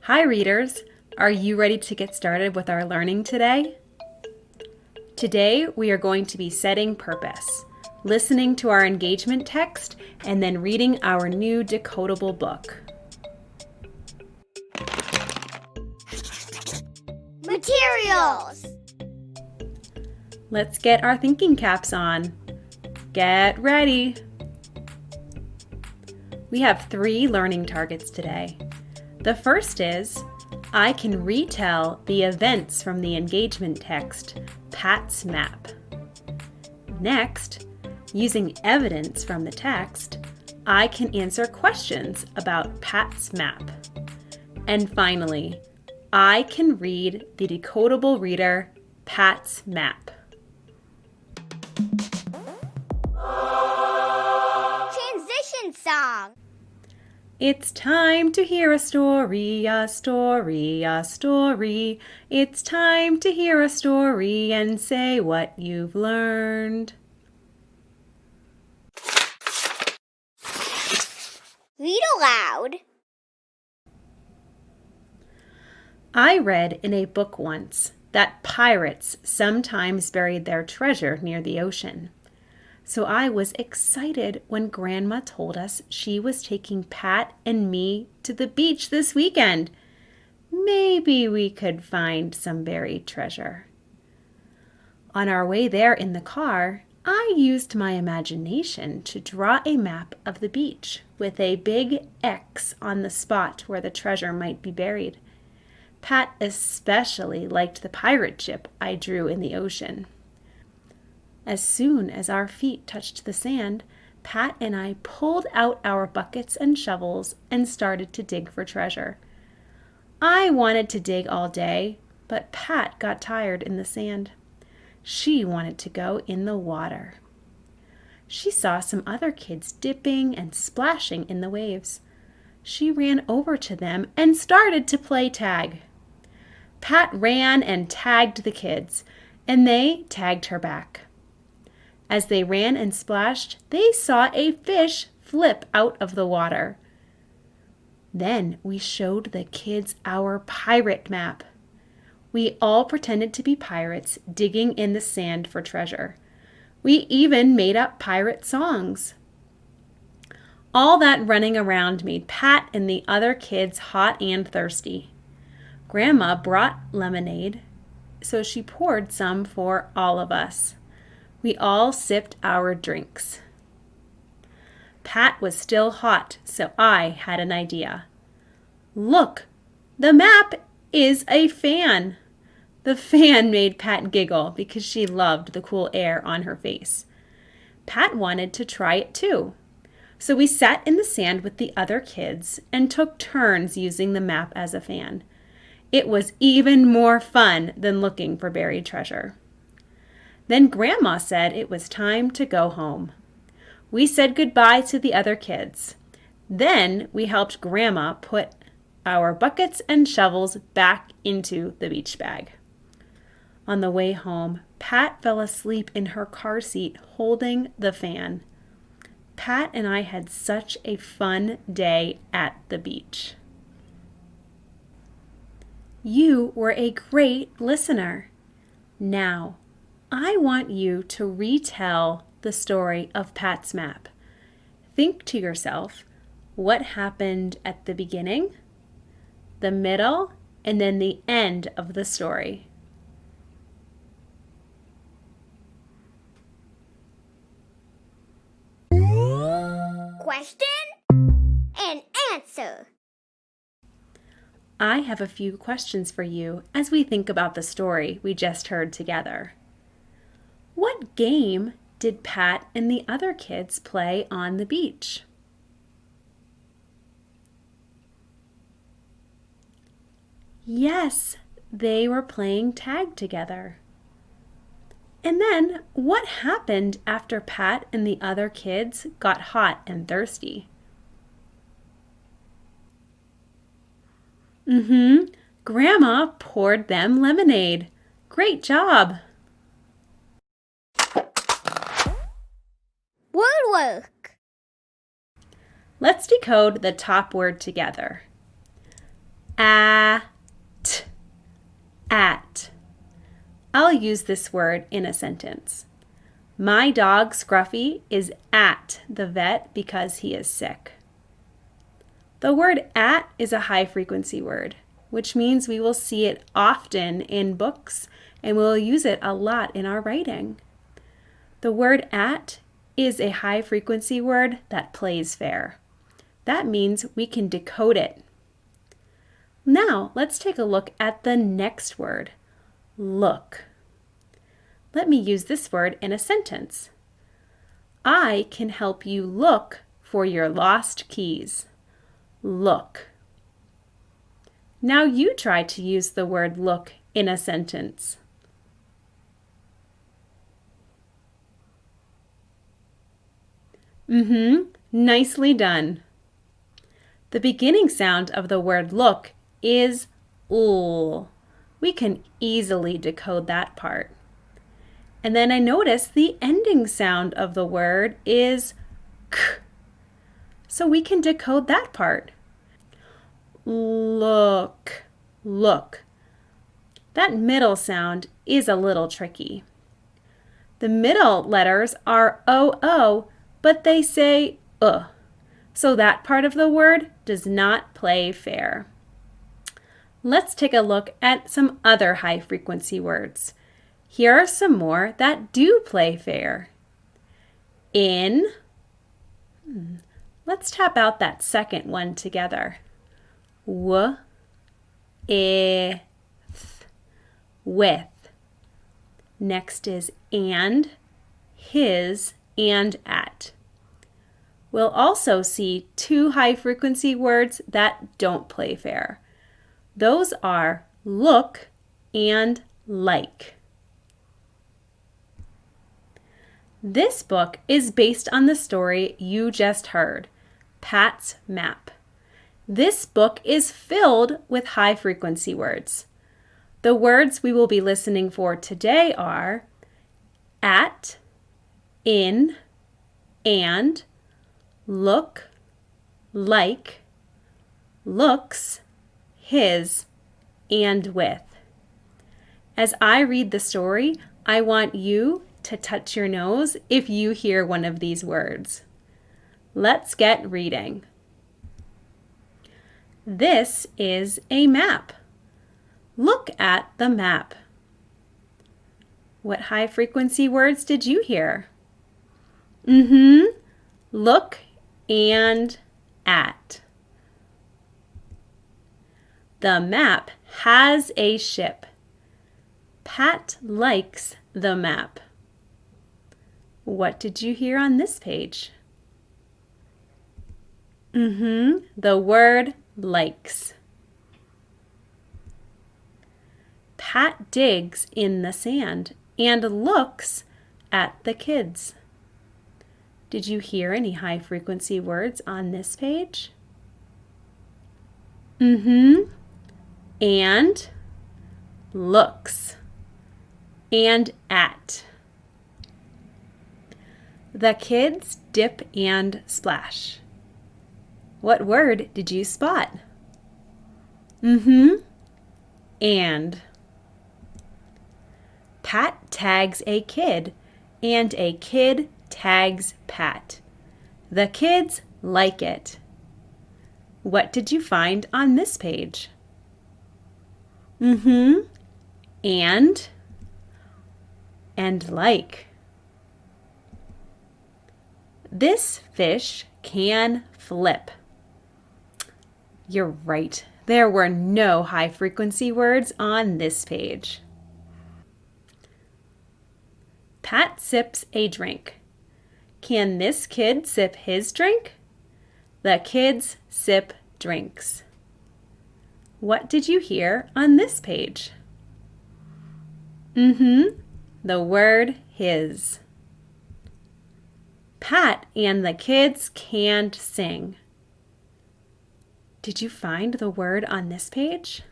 Hi readers, are you ready to get started with our learning today? Today we are going to be setting purpose, listening to our engagement text, and then reading our new decodable book. Materials! Let's get our thinking caps on. Get ready! We have 3 learning targets today. The first is, I can retell the events from the engagement text, Pat's Map. Next, using evidence from the text, I can answer questions about Pat's Map. And finally, I can read the decodable reader, Pat's Map. Transition song! It's time to hear a story, a story, a story. It's time to hear a story and say what you've learned. Read aloud. I read in a book once that pirates sometimes buried their treasure near the ocean. So I was excited when Grandma told us she was taking Pat and me to the beach this weekend. Maybe we could find some buried treasure. On our way there in the car, I used my imagination to draw a map of the beach with a big X on the spot where the treasure might be buried. Pat especially liked the pirate ship I drew in the ocean. As soon as our feet touched the sand, Pat and I pulled out our buckets and shovels and started to dig for treasure. I wanted to dig all day, but Pat got tired in the sand. She wanted to go in the water. She saw some other kids dipping and splashing in the waves. She ran over to them and started to play tag. Pat ran and tagged the kids, and they tagged her back. As they ran and splashed, they saw a fish flip out of the water. Then we showed the kids our pirate map. We all pretended to be pirates digging in the sand for treasure. We even made up pirate songs. All that running around made Pat and the other kids hot and thirsty. Grandma brought lemonade, so she poured some for all of us. We all sipped our drinks. Pat was still hot, so I had an idea. Look, the map is a fan. The fan made Pat giggle because she loved the cool air on her face. Pat wanted to try it too. So we sat in the sand with the other kids and took turns using the map as a fan. It was even more fun than looking for buried treasure. Then Grandma said it was time to go home. We said goodbye to the other kids. Then we helped Grandma put our buckets and shovels back into the beach bag. On the way home, Pat fell asleep in her car seat holding the fan. Pat and I had such a fun day at the beach. You were a great listener. Now, I want you to retell the story of Pat's Map. Think to yourself, what happened at the beginning, the middle, and then the end of the story? Question and answer. I have a few questions for you as we think about the story we just heard together. What game did Pat and the other kids play on the beach? Yes, they were playing tag together. And then, what happened after Pat and the other kids got hot and thirsty? Grandma poured them lemonade. Great job! Word work. Let's decode the top word together. At. At. I'll use this word in a sentence. My dog Scruffy is at the vet because he is sick. The word at is a high frequency word, which means we will see it often in books and we'll use it a lot in our writing. The word at is a high frequency word that plays fair. That means we can decode it. Now let's take a look at the next word, look. Let me use this word in a sentence. I can help you look for your lost keys. Look. Now you try to use the word look in a sentence. Nicely done. The beginning sound of the word look is ul. We can easily decode that part. And then I notice the ending sound of the word is k. So we can decode that part. Look, look. That middle sound is a little tricky. The middle letters are O-O, but they say So that part of the word does not play fair. Let's take a look at some other high frequency words. Here are some more that do play fair. In. Let's tap out that second one together. W, I, th, with. Next is and, his, and at. We'll also see two high frequency words that don't play fair. Those are look and like. This book is based on the story you just heard, Pat's Map. This book is filled with high frequency words. The words we will be listening for today are at, in, and, look, like, looks, his, and with. As I read the story, I want you to touch your nose if you hear one of these words. Let's get reading. This is a map. Look at the map. What high frequency words did you hear? Look and at. The map has a ship. Pat likes the map. What did you hear on this page? The word likes. Pat digs in the sand and looks at the kids. Did you hear any high frequency words on this page? And looks and at. The kids dip and splash. What word did you spot? And. Pat tags a kid, and a kid tags Pat. The kids like it. What did you find on this page? And like. This fish can flip. You're right. There were no high frequency words on this page. Pat sips a drink. Can this kid sip his drink? The kids sip drinks. What did you hear on this page? The word his. Pat and the kids can't sing. Did you find the word on this page?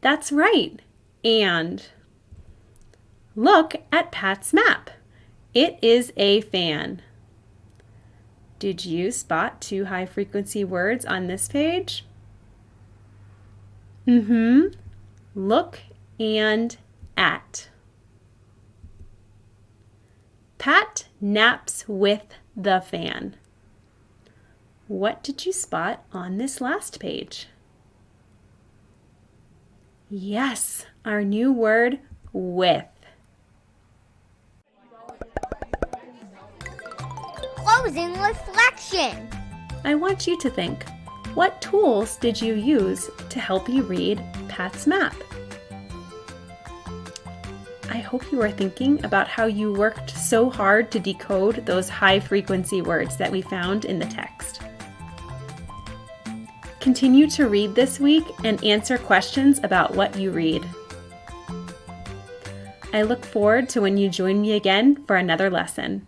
That's right, and. Look at Pat's map. It is a fan. Did you spot two high frequency words on this page? Look and at. Pat naps with the fan. What did you spot on this last page? Yes, our new word, with. Closing reflection. I want you to think, what tools did you use to help you read Pat's map? I hope you are thinking about how you worked so hard to decode those high-frequency words that we found in the text. Continue to read this week and answer questions about what you read. I look forward to when you join me again for another lesson.